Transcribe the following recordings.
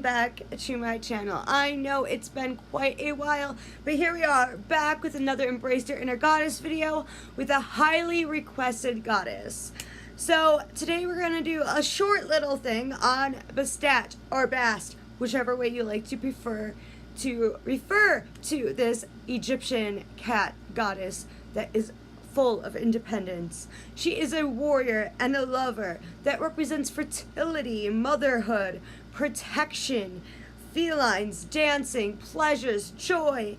back to my channel. I know it's been quite a while, but here we are, back with another Embrace Your Inner Goddess video with a highly requested goddess. So today we're going to do a short little thing on Bastet, or Bast, whichever way you like to prefer to refer to this Egyptian cat goddess that is full of independence. She is a warrior and a lover that represents fertility, motherhood, protection, felines, dancing, pleasures, joy,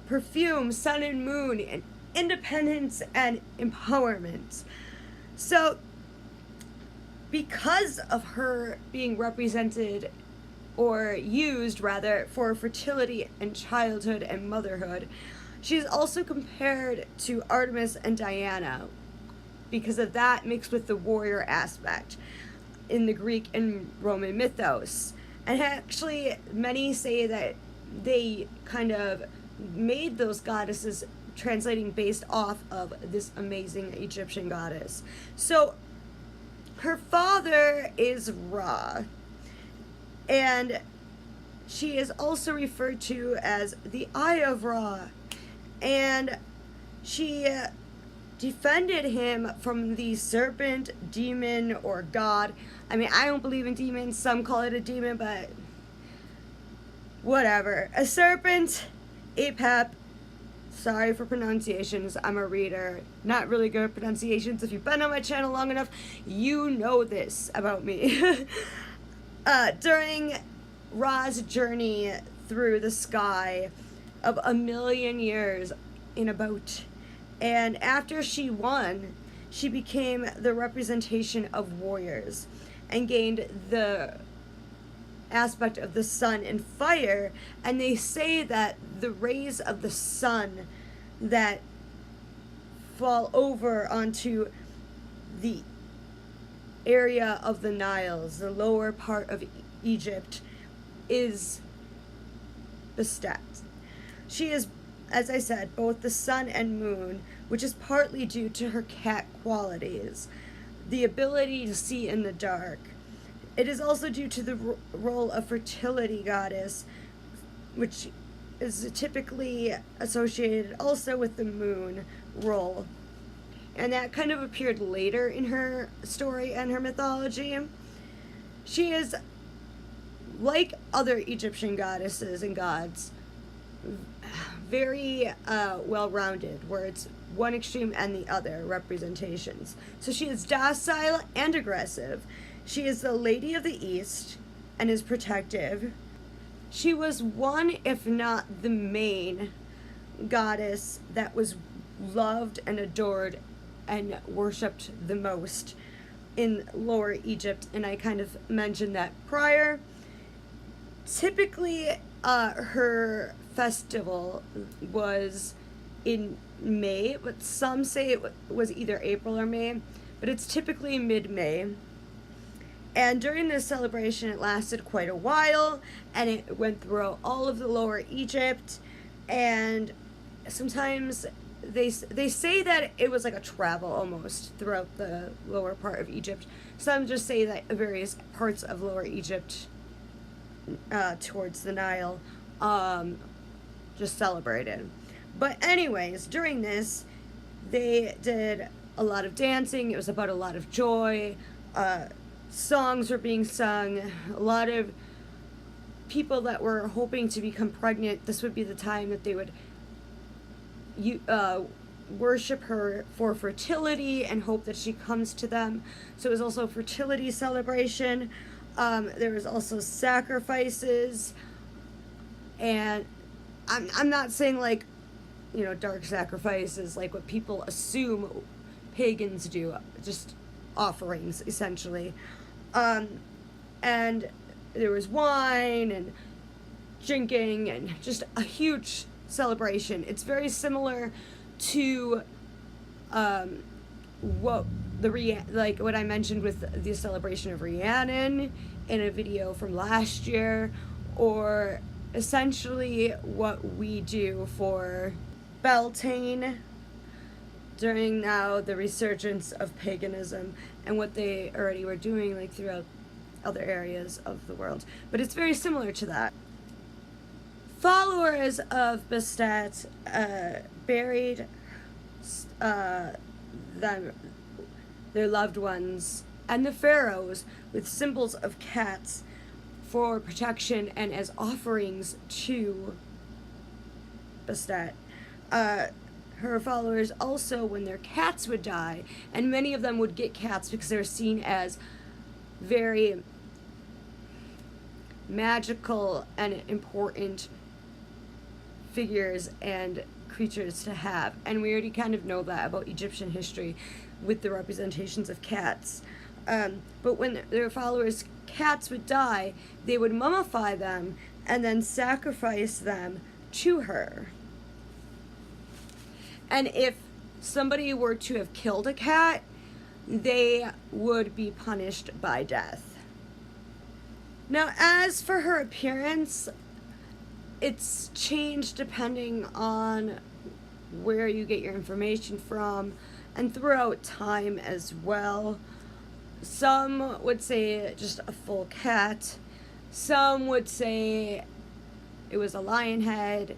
perfume, sun and moon, and independence and empowerment. So, because of her being represented or used rather for fertility and childhood and motherhood, she's also compared to Artemis and Diana because of that, mixed with the warrior aspect in the Greek and Roman mythos. And actually, many say that they kind of made those goddesses translating based off of this amazing Egyptian goddess. So her father is Ra, and she is also referred to as the Eye of Ra. And she defended him from the serpent, demon, or god. I mean, I don't believe in demons. Some call it a demon, but whatever. A serpent, Apep. Sorry for pronunciations. I'm a reader. Not really good at pronunciations. If you've been on my channel long enough, you know this about me. During Ra's journey through the sky of 1,000,000 years in a boat, and after she won, she became the representation of warriors and gained the aspect of the sun and fire. And they say that the rays of the sun that fall over onto the area of the Niles, the lower part of Egypt, is Bastet. She is, as I said, both the sun and moon, which is partly due to her cat qualities, the ability to see in the dark. It is also due to the role of fertility goddess, which is typically associated also with the moon role. And that kind of appeared later in her story and her mythology. She is, like other Egyptian goddesses and gods, very well-rounded, where it's one extreme and the other representations. So she is docile and aggressive. She is the Lady of the East and is protective. She was one, if not the main goddess that was loved and adored and worshipped the most in Lower Egypt, and I kind of mentioned that prior. Typically, her festival was in May, but some say it was either April or May, but it's typically mid-May. And during this celebration, it lasted quite a while, and it went through all of the Lower Egypt, and sometimes they say that it was like a travel almost throughout the lower part of Egypt. Some just say that various parts of Lower Egypt towards the Nile just celebrated. But anyways, during this, they did a lot of dancing. It was about a lot of joy. Songs were being sung. A lot of people that were hoping to become pregnant, this would be the time that they would worship her for fertility and hope that she comes to them. So it was also a fertility celebration. There was also sacrifices, and I'm not saying like, you know, dark sacrifices like what people assume pagans do, just offerings essentially. And there was wine and drinking and just a huge celebration. It's very similar to what I mentioned with the celebration of Rhiannon in a video from last year, or essentially what we do for Beltane during now the resurgence of paganism and what they already were doing like throughout other areas of the world. But it's very similar to that. Followers of Bastet buried them, their loved ones, and the pharaohs with symbols of cats for protection and as offerings to Bastet. Her followers also, when their cats would die, and many of them would get cats because they were seen as very magical and important figures and creatures to have. And we already kind of know that about Egyptian history with the representations of cats. But when their followers' cats would die, they would mummify them and then sacrifice them to her. And if somebody were to have killed a cat, they would be punished by death. Now, as for her appearance, it's changed depending on where you get your information from and throughout time as well. Some would say just a full cat. Some would say it was a lion head.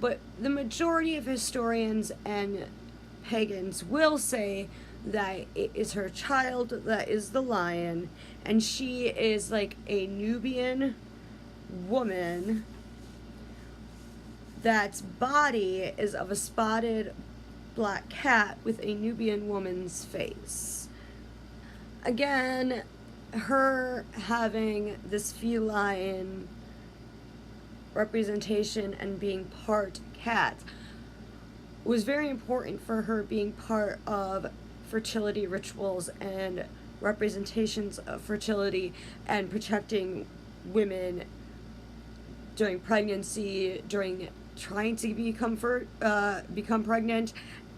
But the majority of historians and pagans will say that it is her child that is the lion, and she is like a Nubian woman that's body is of a spotted black cat with a Nubian woman's face. Again, her having this feline representation and being part cat was very important for her being part of fertility rituals and representations of fertility and protecting women during pregnancy, during trying to become pregnant,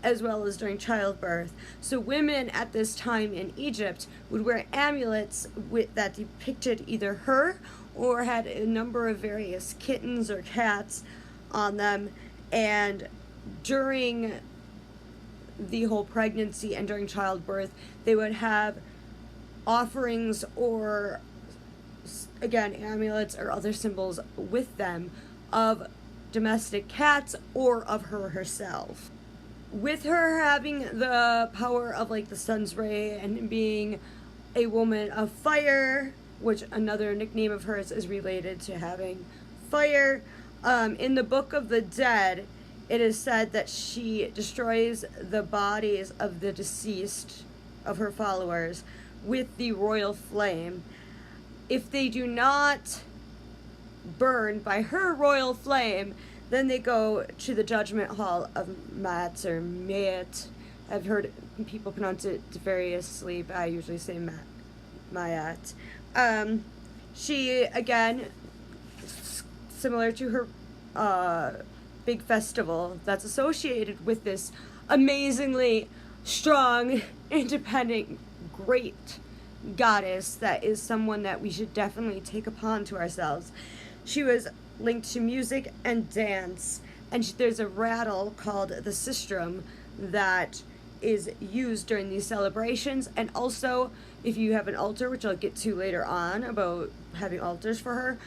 as well as during childbirth. So women at this time in Egypt would wear amulets that depicted either her or had a number of various kittens or cats on them, and during the whole pregnancy and during childbirth, they would have offerings or, again, amulets or other symbols with them of domestic cats or of her herself. With her having the power of like the sun's ray and being a woman of fire, which another nickname of hers is related to having fire, in the Book of the Dead, it is said that she destroys the bodies of the deceased, of her followers, with the royal flame. If they do not burn by her royal flame, then they go to the judgment hall of Mat or Mayat. I've heard people pronounce it variously, but I usually say Mayat. She, again, similar to her big festival that's associated with this amazingly strong, independent, great goddess that is someone that we should definitely take upon to ourselves. She was linked to music and dance, and there's a rattle called the sistrum that is used during these celebrations. And also, if you have an altar, which I'll get to later on about having altars for her,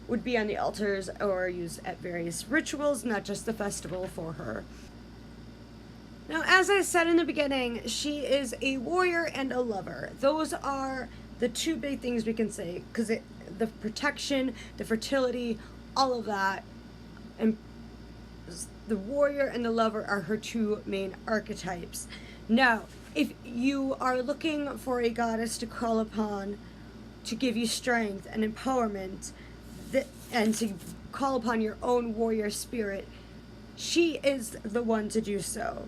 would be on the altars or used at various rituals, not just the festival for her. Now, as I said in the beginning, she is a warrior and a lover. Those are the two big things we can say, because the protection, the fertility, all of that, and the warrior and the lover are her two main archetypes. Now, if you are looking for a goddess to call upon to give you strength and empowerment, and to call upon your own warrior spirit, she is the one to do so.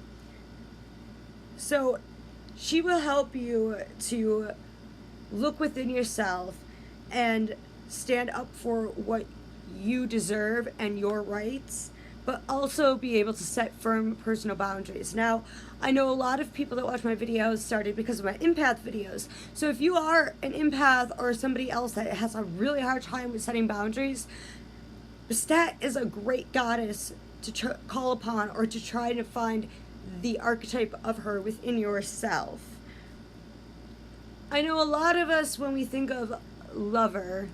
So she will help you to look within yourself and stand up for what you deserve and your rights, but also be able to set firm personal boundaries. Now, I know a lot of people that watch my videos started because of my empath videos. So if you are an empath or somebody else that has a really hard time with setting boundaries, Bastet is a great goddess to call upon, or to try to find the archetype of her within yourself. I know a lot of us, when we think of lover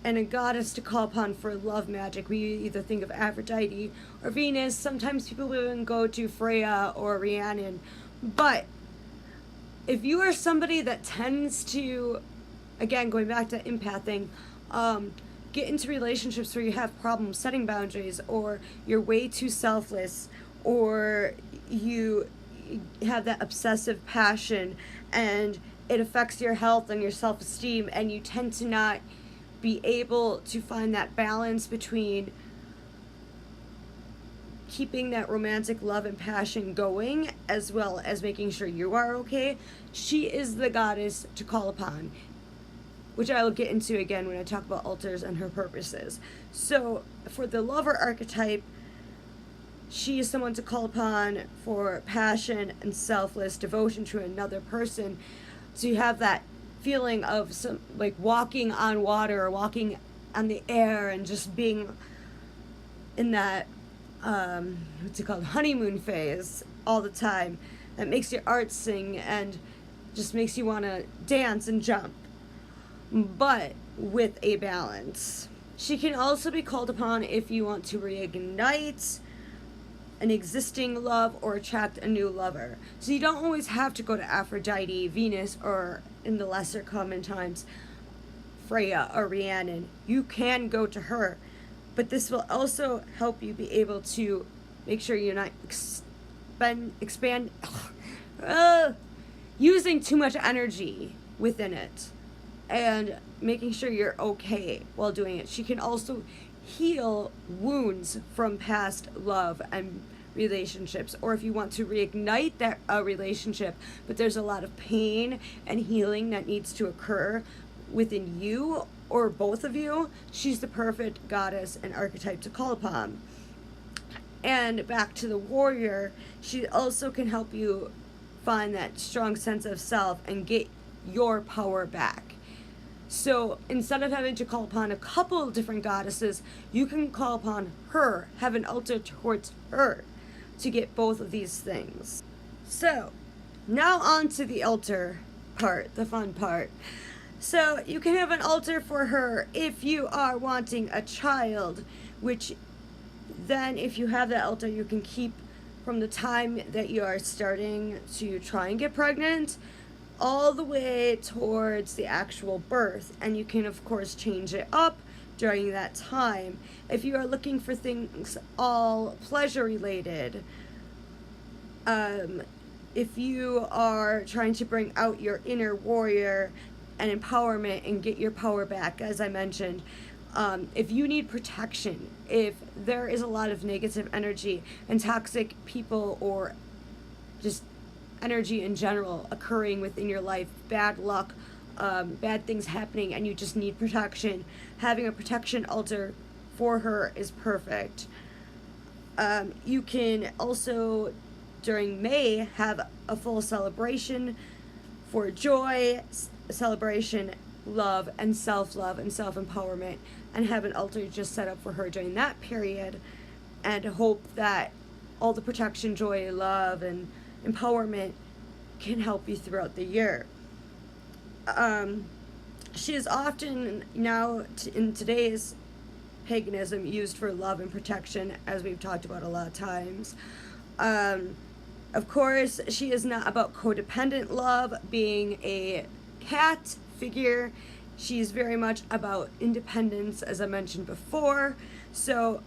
and a goddess to call upon for love magic, we either think of Aphrodite or Venus. Sometimes people even go to Freya or Rhiannon. But if you are somebody that tends to, again, going back to empathing, get into relationships where you have problems setting boundaries, or you're way too selfless, or you have that obsessive passion and it affects your health and your self-esteem, and you tend to not be able to find that balance between keeping that romantic love and passion going as well as making sure you are okay, she is the goddess to call upon, which I will get into again when I talk about altars and her purposes. So for the lover archetype, she is someone to call upon for passion and selfless devotion to another person. So you have that feeling of some, like, walking on water or walking on the air and just being in that what's it called, honeymoon phase all the time. That makes your heart sing and just makes you want to dance and jump, but with a balance. She can also be called upon if you want to reignite an existing love or attract a new lover. So you don't always have to go to Aphrodite, Venus, or in the lesser common times, Freya or Rhiannon. You can go to her, but this will also help you be able to make sure you're not using too much energy within it, and making sure you're okay while doing it. She can also heal wounds from past love and relationships, or if you want to reignite that relationship, but there's a lot of pain and healing that needs to occur within you or both of you, she's the perfect goddess and archetype to call upon. And back to the warrior, she also can help you find that strong sense of self and get your power back. So instead of having to call upon a couple of different goddesses, you can call upon her, have an altar towards her to get both of these things. So now on to the altar part, the fun part. So you can have an altar for her if you are wanting a child, which then if you have that altar, you can keep from the time that you are starting to try and get pregnant all the way towards the actual birth. And you can, of course, change it up during that time. If you are looking for things all pleasure related, if you are trying to bring out your inner warrior and empowerment and get your power back, as I mentioned, if you need protection, if there is a lot of negative energy and toxic people or just energy in general occurring within your life, bad luck, bad things happening, and you just need protection, having a protection altar for her is perfect. You can also, during May, have a full celebration for joy, celebration, love, and self-empowerment, and have an altar just set up for her during that period, and hope that all the protection, joy, love, and empowerment can help you throughout the year. She is often now in today's paganism used for love and protection, as we've talked about a lot of times. Of course, she is not about codependent love, being a cat figure. She's very much about independence, as I mentioned before. So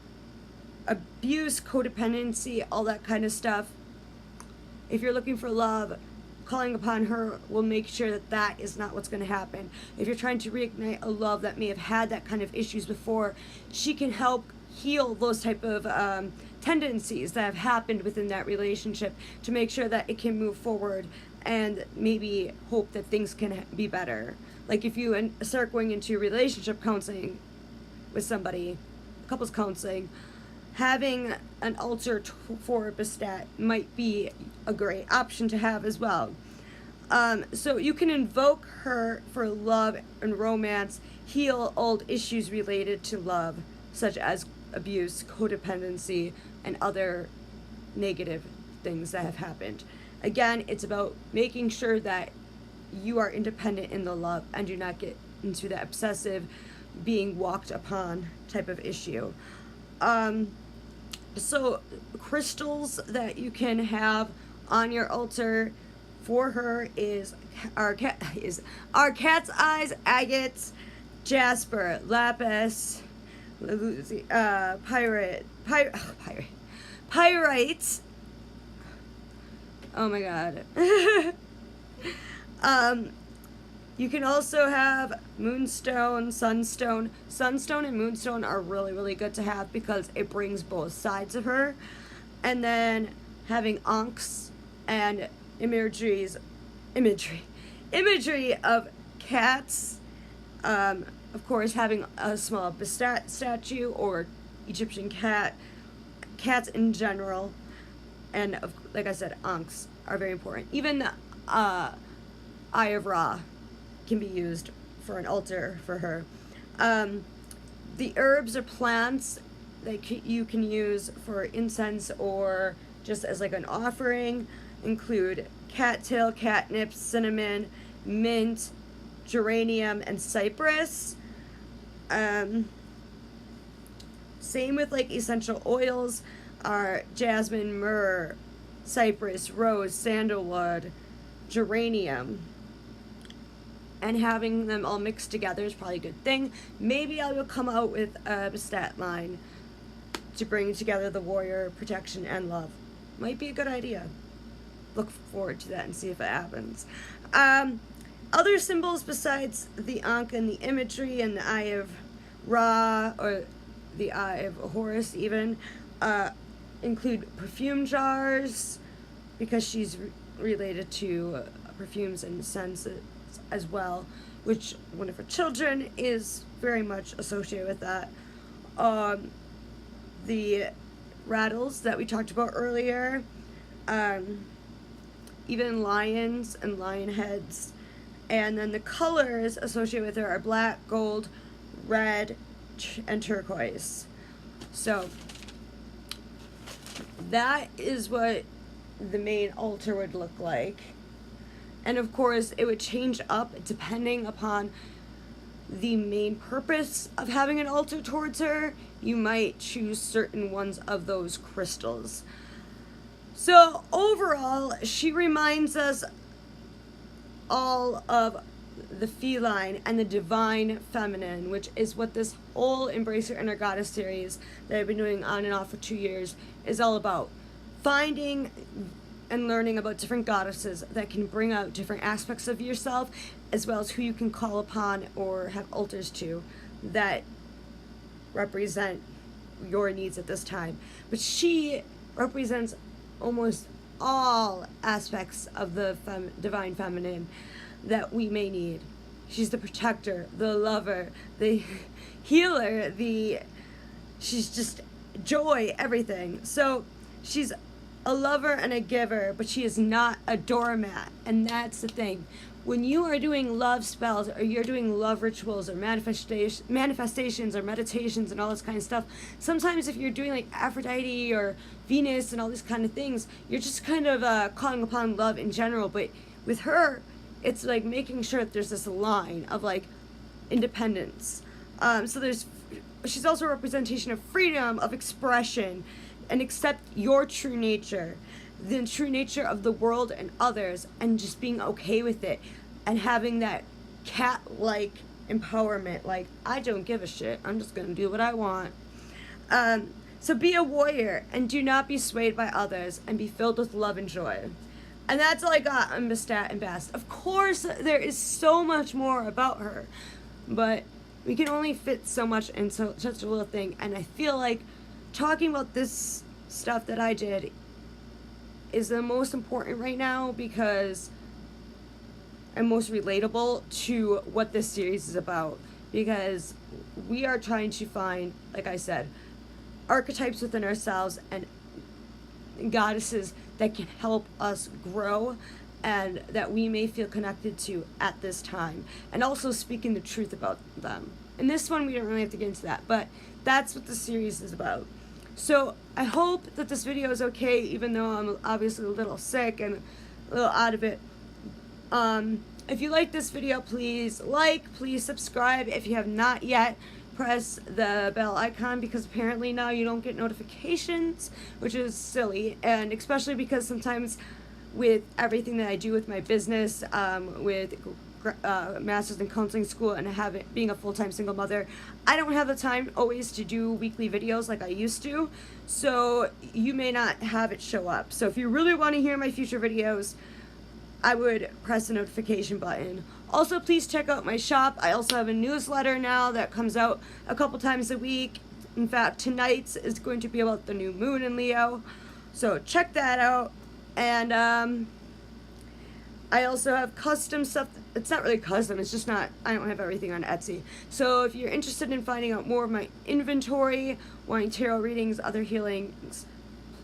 abuse, codependency, all that kind of stuff. If you're looking for love, calling upon her will make sure that that is not what's going to happen. If you're trying to reignite a love that may have had that kind of issues before, she can help heal those type of tendencies that have happened within that relationship to make sure that it can move forward and maybe hope that things can be better. Like if you start going into relationship counseling with somebody, couples counseling, having an altar for Bastet might be a great option to have as well. So you can invoke her for love and romance, heal old issues related to love, such as abuse, codependency, and other negative things that have happened. Again, it's about making sure that you are independent in the love and do not get into that obsessive being walked upon type of issue. So crystals that you can have on your altar for her is our cat's eyes, agates, jasper, lapis, pyrite. Oh my god. You can also have moonstone, sunstone. Sunstone and moonstone are really, really good to have because it brings both sides of her. And then having ankhs and imagery of cats. Of course, having a small Bastet statue or Egyptian cats in general. And like I said, ankhs are very important. Even the Eye of Ra can be used for an altar for her. The herbs or plants that you can use for incense or just as like an offering include cattail, catnip, cinnamon, mint, geranium, and cypress. Same with like essential oils are jasmine, myrrh, cypress, rose, sandalwood, geranium. And having them all mixed together is probably a good thing. Maybe I will come out with a Bastet line to bring together the warrior, protection, and love. Might be a good idea. Look forward to that and see if it happens. Other symbols besides the Ankh and the imagery and the Eye of Ra, or the Eye of Horus even, include perfume jars, because she's related to perfumes and scents as well, which one of her children is very much associated with that. The rattles that we talked about earlier, even lions and lion heads, and then the colors associated with her are black, gold, red, and turquoise. So that is what the main altar would look like. And of course, it would change up depending upon the main purpose of having an altar towards her. You might choose certain ones of those crystals. So overall, she reminds us all of the feline and the divine feminine, which is what this whole Embrace Your Inner Goddess series that I've been doing on and off for 2 years is all about. Finding and learning about different goddesses that can bring out different aspects of yourself, as well as who you can call upon or have altars to that represent your needs at this time. But she represents almost all aspects of the divine feminine that we may need. She's the protector, the lover, the healer, she's just joy, everything. So she's a lover and a giver, but she is not a doormat. And that's the thing. When you are doing love spells, or you're doing love rituals, or manifestations, or meditations, and all this kind of stuff, sometimes if you're doing like Aphrodite or Venus and all these kind of things, you're just kind of calling upon love in general. But with her, it's like making sure that there's this line of like independence. So she's also a representation of freedom, of expression, and accept your true nature, the true nature of the world and others, and just being okay with it, and having that cat-like empowerment, like, I don't give a shit, I'm just gonna do what I want. So be a warrior, and do not be swayed by others, and be filled with love and joy. And that's all I got on Bastet and Bast. Of course, there is so much more about her, but we can only fit so much into such a little thing, and I feel like talking about this stuff that I did is the most important right now, because and most relatable to what this series is about, because we are trying to find, like I said, archetypes within ourselves and goddesses that can help us grow and that we may feel connected to at this time, and also speaking the truth about them. In this one, we don't really have to get into that, but that's what the series is about. So I hope that this video is okay, even though I'm obviously a little sick and a little out of it. If you like this video, please like, please subscribe. If you have not yet, press the bell icon, because apparently now you don't get notifications, which is silly, and especially because sometimes with everything that I do with my business, with master's in counseling school, and being a full-time single mother, I don't have the time always to do weekly videos like I used to, so you may not have it show up. So if you really want to hear my future videos, I would press the notification button. Also, please check out my shop. I also have a newsletter now that comes out a couple times a week. In fact, tonight's is going to be about the new moon in Leo, so check that out. And I also have custom stuff. It's not really custom, it's just not, I don't have everything on Etsy. So if you're interested in finding out more of my inventory, wanting tarot readings, other healings,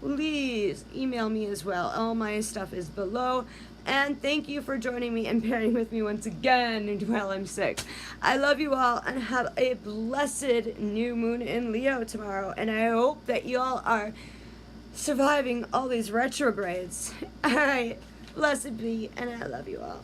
please email me as well. All my stuff is below. And thank you for joining me and bearing with me once again while I'm sick. I love you all, and have a blessed new moon in Leo tomorrow. And I hope that you all are surviving all these retrogrades. Alright, blessed be, and I love you all.